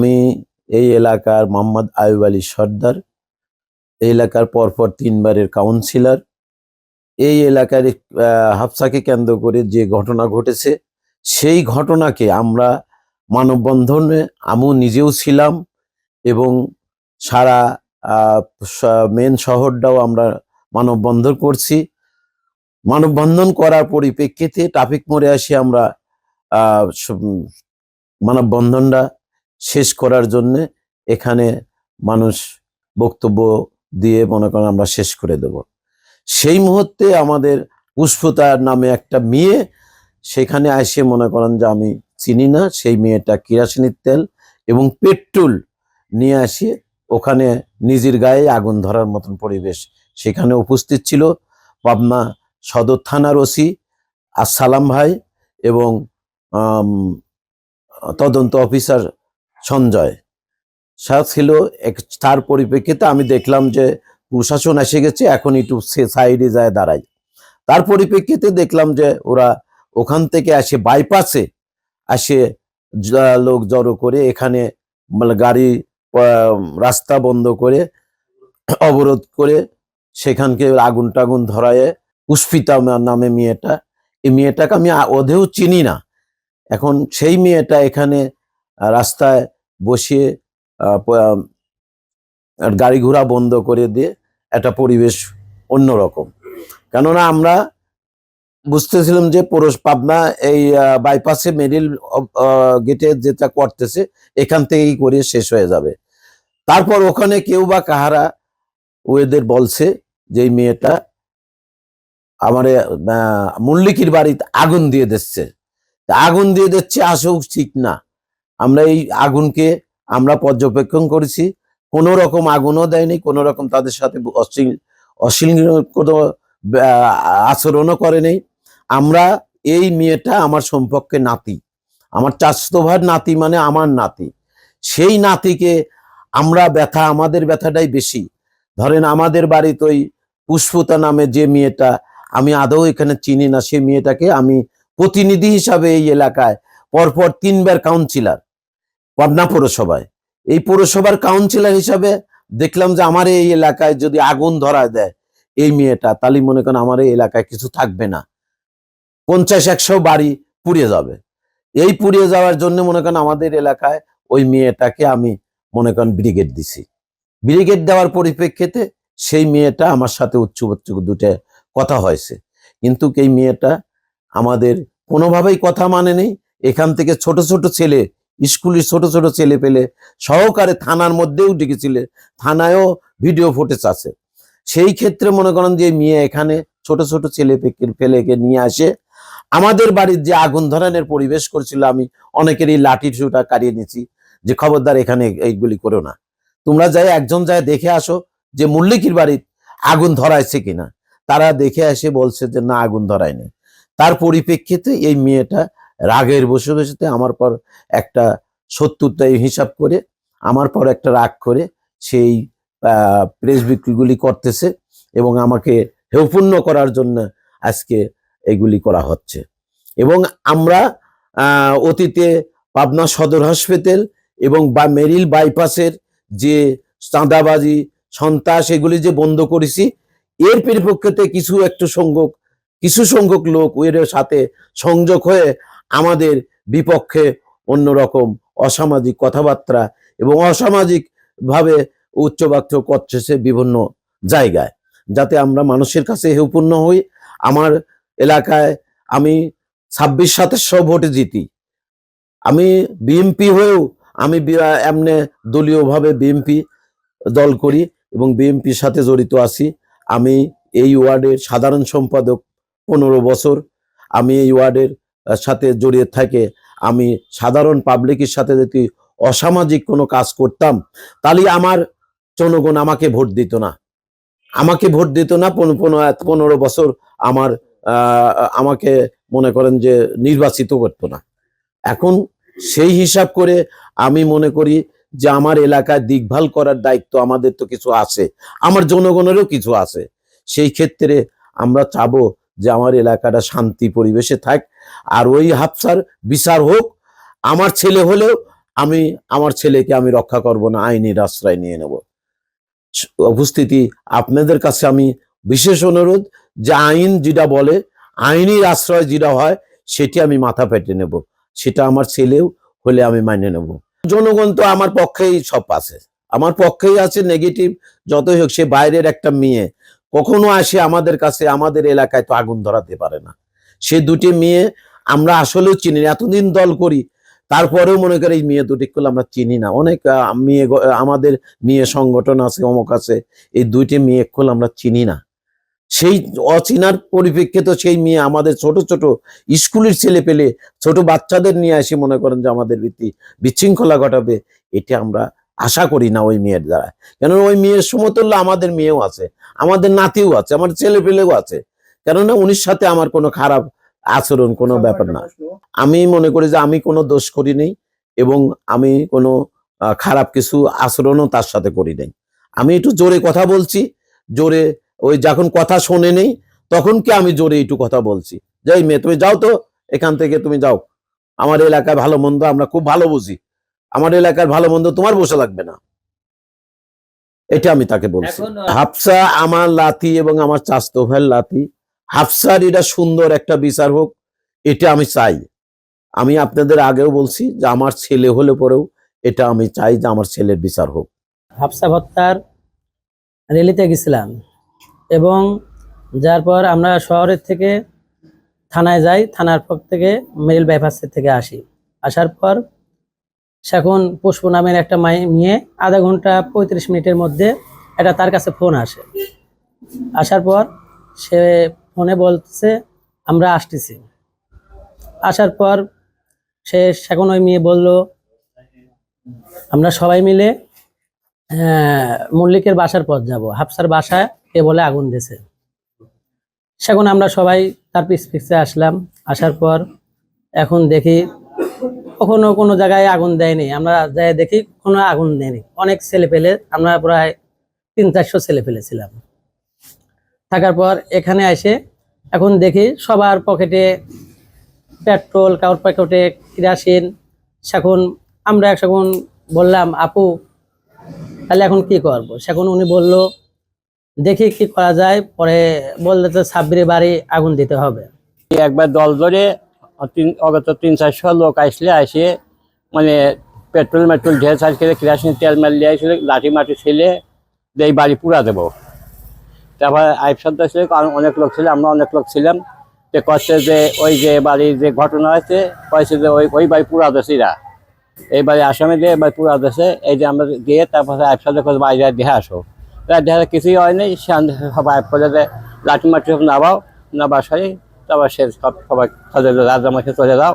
আমি এই এলাকার মোহাম্মদ আয়ুব আলী সর্দার, এই এলাকার পরপর 3 বারের কাউন্সিলর। এই এলাকার হাফসাকে কেন্দ্র করে যে ঘটনা ঘটেছে, সেই ঘটনাকে আমরা মানববন্ধনে আমিও নিজেও ছিলাম এবং সারা মেন শহরটাও আমরা মানববন্ধন করছি। মানববন্ধন করার পরিপ্রেক্ষিতে ট্রাফিক মোড়ে আসি আমরা মানববন্ধনটা শেষ করার জন্য এখানে মানুষ বক্তব্য দিয়ে মনে করেন আমরা শেষ করে দেব। সেই মুহূর্তে আমাদের পুষ্পতার নামে একটা মেয়ে সেখানে এসে মনে করেন যে আমি চিনি না, সেই মেয়েটা কেরোসিনের তেল এবং পেট্রোল নিয়ে আসি ওখানে নিজের গায়ে আগুন ধরার মতন পরিবেশ। সেখানে উপস্থিত ছিল পাবনা সদর থানার ওসি আসসালাম ভাই এবং তদন্ত অফিসার সঞ্জয় সাথে ছিল। তার পরিপ্রেক্ষিতে আমি দেখলাম যে প্রশাসন এসে গেছে, এখন একটু সাইডে যায় দাঁড়াই। তার পরিপ্রেক্ষিতে দেখলাম যে ওরা ওখান থেকে আসে বাইপাসে আসে লোক জড়ো করে এখানে গাড়ি রাস্তা বন্ধ করে অবরোধ করে সেখানকে আগুন টাগুন ধরায়। পুষ্পিতা নামে মেয়েটা, এই মেয়েটাকে আমি ওদেও চিনি না। এখন সেই মেয়েটা এখানে রাস্তায় বসিয়ে গাড়ি ঘোড়া বন্ধ করে দিয়ে একটা পরিবেশ অন্যরকম। কেননা আমরা বুঝতেছিলাম যে পাবনা এই বাইপাসে মিডিল গেটে যেটা করতেছে এখান থেকেই করে শেষ হয়ে যাবে। তারপর ওখানে কেউ বা কাহারা ওদের বলছে যে এই মেয়েটা আমার মল্লিকির বাড়িতে আগুন দিয়ে দিচ্ছে, আগুন দিয়ে দিচ্ছে আসেও ঠিক না। আমরা এই আগুনকে আমরা পর্যবেক্ষণ করেছি, কোনো রকম আগুনও দেয়নি, কোনো রকম তাদের সাথে অশ্লীল কোনো আচরণও করেনি। আমরা এই মেয়েটা আমার সম্পর্কে নাতি, আমার চাচাতো ভাইয়ের নাতি, মানে আমার নাতি। সেই নাতিকে আমরা ব্যথা, আমাদের ব্যথাটাই বেশি। ধরেন আমাদের বাড়িতে ওই পুষ্পতা নামে যে মেয়েটা, আমি আদৌ এখানে চিনি না, সেই মেয়েটাকে আমি প্রতিনিধি হিসাবে এই এলাকায় পরপর 3 বার কাউন্সিলর পাবনা পৌরসভায়, এই পৌরসভার কাউন্সিলর হিসাবে দেখলাম যে আমার এই এলাকায় যদি আগুন ধরা দেয় এই মেয়েটা, তাহলে মনে করেন আমার এই এলাকায় কিছু থাকবে না, 50-100 বাড়ি পুড়িয়ে যাবে। এই পুড়িয়ে যাওয়ার জন্য মনে করেন আমাদের এলাকায় ওই মেয়েটাকে আমি মনে করেন ব্রিগেড দিছি। ব্রিগেড দেওয়ার পরিপ্রেক্ষিতে সেই মেয়েটা আমার সাথে উচ্চবাচ্য দুটো কথা হয়েছে, কিন্তু এই মেয়েটা আমাদের কোনোভাবেই কথা মানে নেই। এখান থেকে ছোট ছোট ছেলে, স্কুলের ছোট ছোট ছেলে পেলে সহকারে থানার মধ্যেও ডেকেছিল, থানায়ও ভিডিও ফুটেজ আছে। সেই ক্ষেত্রে মনে করেন যে মেয়ে এখানে ছোট ছোট ছেলে পেলেকে নিয়ে আসে আমাদের বাড়ির যে আগুন ধরানোর পরিবেশ করছিল, আমি অনেকেরই লাঠি ছুটা কাটিয়ে নিয়েছি যে খবরদার এখানে এইগুলি করো না, তোমরা যাই একজন যায় দেখে আসো যে মল্লিকির বাড়ির আগুন ধরাইছে কিনা। তারা দেখে এসে বলছে যে না, আগুন ধরায়নি। তার পরিপ্রেক্ষিতে এই মেয়েটা রাগের বসে বসে আমার পর একটা শত্রুতায় হিসাব করে আমার পর একটা রাগ করে সেই প্রেস বিক্রিগুলি করতেছে এবং আমাকে হেয়পূর্ণ করার জন্য আজকে এগুলি করা হচ্ছে। এবং আমরা অতীতে পাবনা সদর হাসপাতাল এবং মেরিল বাইপাসের যে চাঁদাবাজি সন্ত্রাস এগুলি যে বন্ধ করেছি, এর পরিপ্রেক্ষিতে কিছু সংখ্যক লোক এর সাথে সংযোগ হয়ে আমাদের বিপক্ষে অন্যরকম অসামাজিক কথাবার্তা এবং অসামাজিক ভাবে উচ্চবাক্য করতেছে বিভিন্ন জায়গায়, যাতে আমরা মানুষের কাছে হেয়পূর্ণ হই। আমার এলাকায় আমি 26-27 ভোটে জিতি। আমি বিএমপি হয়েও আমি এমনি দলীয়ভাবে বিএমপি দল করি এবং বিএমপির সাথে জড়িত আছি। আমি এই ওয়ার্ডের সাধারণ সম্পাদক 15 বছর। আমি এই ওয়ার্ডের সাথে জড়িয়ে থাকে। আমি সাধারণ পাবলিকের সাথে যদি অসামাজিক কোনো কাজ করতাম তাহলে আমার জনগণ আমাকে ভোট দিত না, 15 বছর আমাকে মনে করেন যে নির্বাচিত করতো না। এখন সেই হিসাব করে আমি মনে করি যে আমার এলাকায় দেখভাল করার দায়িত্ব আমাদের তো কিছু আছে, আমার জনগণেরও কিছু আছে। সেই ক্ষেত্রে আমরা চাবো যে আমার এলাকাটা শান্তি পরিবেশে থাক, আর ওই হাফসার বিচার হোক। আমার ছেলে হলেও আমি আমার ছেলেকে আমি রক্ষা করব না, আইনের আশ্রয় নিয়ে নেব। উপস্থিতি, আপনাদের কাছে আমি বিশেষ অনুরোধ যে আইন যেটা বলে, আইনের আশ্রয় যেটা হয় সেটি আমি মাথা পেতে নেব, সেটা আমার ছেলেও হলে আমি মাইনে নেব। জনগণ তো আমার পক্ষেই সব আছে, আমার পক্ষেই আছে। নেগেটিভ যতই হোক, সে বাইরের একটা মেয়ে কখনো আসে আমাদের কাছে, আমাদের এলাকায় তো আগুন ধরাতে পারে না। সে দুটি মেয়ে আমরা আসলেও চিনি না, এতদিন দল করি তারপরেও মনে করি এই মেয়ে দুটি করলে আমরা চিনি না। অনেক মেয়ে আমাদের মেয়ে সংগঠন আছে, অমুক আছে, এই দুইটি মেয়ে করলে আমরা চিনি না। সেই অচিনার পরিপ্রেক্ষিতে সেই মেয়ে আমাদের ছোট ছোট স্কুলের ছেলে পেলে, ছোট বাচ্চাদের নিয়ে আসি মনে করেন যে আমাদের বিশৃঙ্খলা ঘটাবে, এটা আমরা আশা করি না ওই মেয়ের দ্বারা। কেননা ওই মেয়ের সমতুল্য আমাদের মেয়েও আছে, আমাদের নাতিও আছে, আমার ছেলে পেলেও আছে। কেননা উনির সাথে আমার কোনো খারাপ আচরণ, কোনো ব্যাপার না। আমি মনে করি যে আমি কোনো দোষ করি নাই এবং আমি কোনো খারাপ কিছু আচরণও তার সাথে করি নাই। আমি একটু জোরে কথা বলছি, জোরে ওই যখন কথা শোনে নেই তখন কি আমি জোরে একটু কথা বলছি, যাই মেয়ে তুমি যাও তো এখান থেকে, তুমি যাও, আমার এলাকায় ভালো মন্দ আমরা খুব ভালো বুঝি, আমার এলাকার ভালো মন্দ তোমার বসে লাগবে না, এটা আমি তাকে বলছি। হাফসা আমার লাতি এবং আমার চাচতো ভাইয়ের লাতি। হাফসার এটা সুন্দর একটা বিচার হোক, এটা আমি চাই। আমি আপনাদের আগেও বলছি যে আমার ছেলে হলে পরেও এটা আমি চাই যে আমার ছেলের বিচার হোক। হাফসা হত্যার র্যালিতে গেছিলাম এবং যার পর আমরা শহরের থেকে থানায় যাই, থানার পর থেকে মেরিল বাইপাসের থেকে আসার পর সেখন পুষ্প নামের একটা মেয়ে 0.5 ঘন্টা 35 মিনিটের মধ্যে এটা তার কাছে ফোন আসে। আসার পর সে ফোনে বলছে আমরা আসতেছি। আসার পর সেখন ওই মেয়ে বলল আমরা সবাই মিলে মল্লিকের বাসার পথ যাব, হাফসার বাসায় কে বলে আগুন দিয়েছে। সেখন আমরা সবাই তার পিছে আসলাম। আসার পর এখন দেখি কখনো কোনো জায়গায় আগুন দেয়নি, আমরা যাই দেখি কোনো আগুন দেয়নি। অনেক ছেলে পেলে, আমরা প্রায় 300-400 ছেলে পেলেছিলাম। থাকার পর এখানে এসে এখন দেখি সবার পকেটে পেট্রোল, কারোর পকেটে কেরোসিন। সেখন আমরা এখন বললাম আপু তাহলে এখন কি করবো? সেখন উনি বলল দেখি কি করা যায়। পরে বললে তো সাব্বিরের বাড়ি আগুন দিতে হবে। একবার দল ধরে অগত 300-400 লোক আসে মানে পেট্রোল মেট্রোল ঢের সাজ করে কেরোসিন তেল মেল দিয়ে আসলে লাঠি মাটি ছেলে এই বাড়ি পুরা দেবো। তারপর আইফ সদ্দা ছিল, অনেক লোক ছিল, আমরা অনেক লোক ছিলাম। তো কচ্ছে যে ওই যে বাড়ির যে ঘটনা হয়েছে কয়েছে যে ওই বাড়ি পুরা দেশিরা, এই বাড়ি আসামে দিয়ে বাড়ি পুরা দেশে, এই যে আমরা গিয়ে তারপরে আইফ সদ্দা করে বাইরে দেখে আসো। তার দেখা কিছুই হয়নি, সবাই আইফ করে যে লাঠি মাটি সব নাবাও, নাবার সারি তারপর সে সবাই রাজামাকে চলে যাও,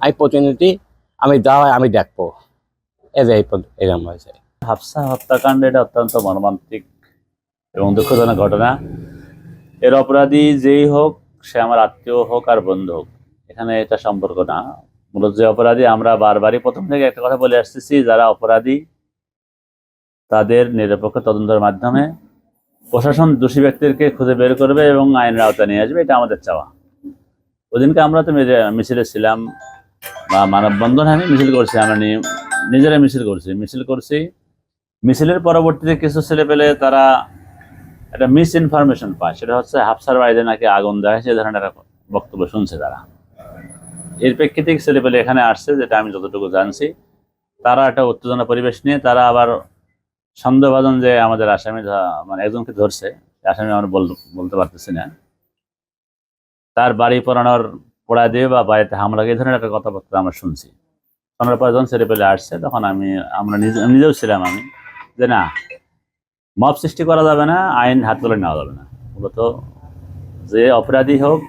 আমি প্রতিনিধি, আমি যাওয়া আমি দেখবো, এরকম হয়েছে। হাফসা হত্যাকাণ্ড এটা অত্যন্ত মর্মান্তিক এবং দুঃখজনক ঘটনা। এর অপরাধী যেই হোক, সে আমার আত্মীয় হোক আর বন্ধু হোক, এখানে এটা সম্পর্ক না। মূলত যে অপরাধী, আমরা বারবারই প্রথম থেকে একটা কথা বলে আসতেছি, যারা অপরাধী তাদের নিরপেক্ষ তদন্তের মাধ্যমে প্রশাসন দোষী ব্যক্তিকে খুঁজে বের করবে এবং আইনের আওতায় নিয়ে আসবে, এটা আমাদের চাওয়া। ওদিনকে আমরা তো মিছিলে ছিলাম বা মানববন্ধন হয়নি, মিছিল করছি, আমরা নিজেরা মিছিল করছি। মিছিলের পরবর্তীতে কিছু ছেলে পেলে তারা একটা মিস ইনফরমেশন পায়, সেটা হচ্ছে হাফসার বাড়িতে নাকি আগুন দেওয়া হয়েছে, এ ধরনের একটা বক্তব্য শুনছে তারা। এর প্রেক্ষিতে ছেলে পেলে এখানে আসছে, যেটা আমি যতটুকু জানছি। তারা একটা উত্তেজনা পরিবেশ নিয়ে তারা আবার সন্দেহভাজন যে আমাদের আসামি মানে একজনকে ধরছে, আসামি আমরা বলতে পারতেছি না, তার বাড়ি পোড়া দিয়ে বা বাড়িতে হামলা, এই ধরনের একটা কথাবার্তা আমরা শুনছি। শোনার পর যখন ছেলে পেলে আসছে তখন আমরা নিজেও ছিলাম আমি, যে না, মব সৃষ্টি করা যাবে না, আইন হাত তুলে নেওয়া যাবে না। মূলত যে অপরাধী হোক,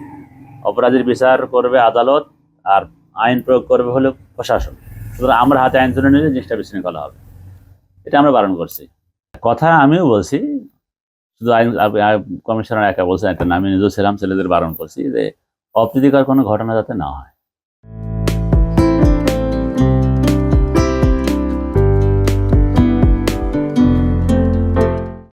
অপরাধীর বিচার করবে আদালত, আর আইন প্রয়োগ করবে হলো প্রশাসন। সুতরাং আমরা হাতে আইন তুলে নিলে জিনিসটা বিশৃঙ্খলা হবে, এটা আমরা বারণ করছি। কথা আমিও বলছি, শুধু আইন কমিশনার একা বলছেন একটা না, আমি নিজেও ছিলাম, ছেলেদের বারণ করছি যে অপ্রীতিকর কোনো ঘটনা যাতে না হয়।